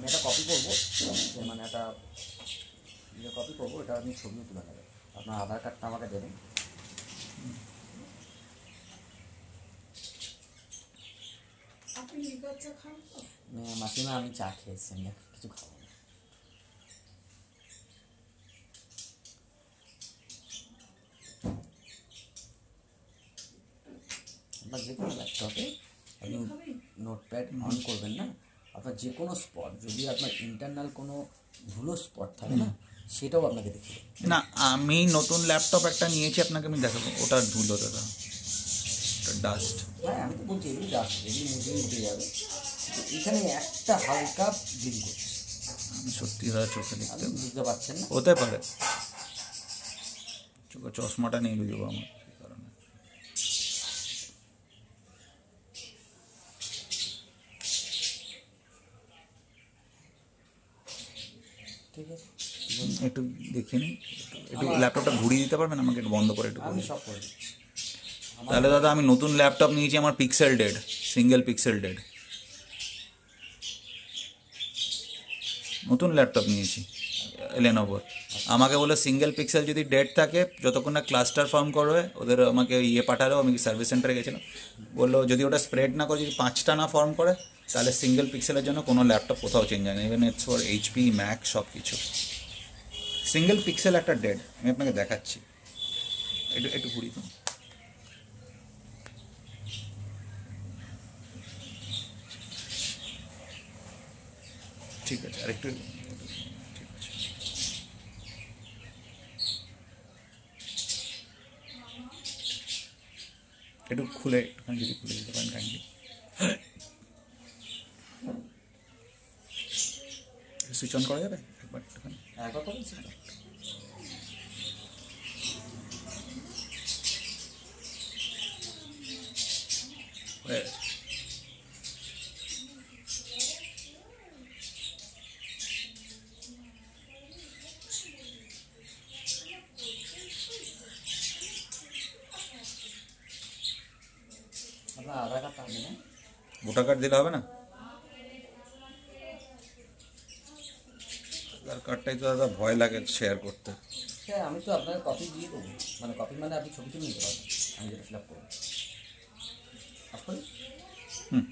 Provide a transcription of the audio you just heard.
আমি একটা কপি করবো, মানে একটা কপি করবো, এটা আপনি ছবিও তুলে নেবেন। আপনার আধার কার্ডটা আমাকে দেবেন। মাসিমা আমি চা খেয়েছি, আমি কিছু খাবো না। আপনার যে কোনো ল্যাপটপে আপনি নোটপ্যাড অন করবেন না, আপনার যে কোনো স্পট যদি আপনার ইন্টারনাল কোনো ধুলো স্পট থাকে না, সেটাও আপনাকে দেখিয়ে দেবে। না, আমি নতুন ল্যাপটপ একটা নিয়েছি, আপনাকে আমি দেখাবো, ওটা ধুলো দাদা, ওটা ডাস্ট। হ্যাঁ আমি তো বলছি এগুলি ডাস্ট, এগুলি মুখেই উঠে যাবে। এখানে একটা হালকা জিম করছে, আমি সত্যি দাদা চোখে দেখতে বুঝতে পারছেন না? হতে পারে, চোখে চশমাটা নিয়ে দেবো আমার সেই কারণে। ঠিক আছে, একটু দেখে নিন, একটু ল্যাপটপটা ঘুরিয়ে দিতে পারবেন আমাকে, একটু বন্ধ করে একটু। আমি সব করে দিচ্ছি। তাহলে দাদা আমি নতুন ল্যাপটপ নিয়েছি, আমার pixel dead, single pixel dead, নতুন ল্যাপটপ নিয়েছি লেনোভোর। আমাকে বলে সিঙ্গেল পিক্সেল যদি ডেড থাকে, যতক্ষণ না ক্লাস্টার ফর্ম করবে, ওদের আমাকে পাঠালো, আমি সার্ভিস সেন্টারে গেছিলাম, বললো যদি ওটা স্প্রেড না করে, যদি 5টা না ফর্ম করে, তাহলে সিঙ্গেল পিক্সেলের জন্য কোনো ল্যাপটপ কোথাও চেঞ্জ হয় না, even it's for HP, Mac, সব কিছু। সিঙ্গেল পিক্সেল একটা ডেড, আমি আপনাকে দেখাচ্ছি, একটু একটু ঘুরিয়ে দিন। ঠিক আছে, আরেকটু, ঠিক আছে, একটু খুলে, একটুখানি যদি খুলে দিতে পারেন কাইন্ডলি। সুইচ অন করা যাবে একবার একটুখানি? একবার করবেন সেটা। হয়ে গেছে। আপনার আধার কার্ডটা আপনি না? ভোটার কার্ড দিলে হবে না? আধার কার্ডটাই তো দাদা ভয় লাগে শেয়ার করতে। হ্যাঁ আমি তো আপনাকে কপি দিয়ে দেবো, মানে কপি মানে আপনি ছবি তুলে নিতে পারবেন, আমি যেটা ফিল আপ করবো। হুম।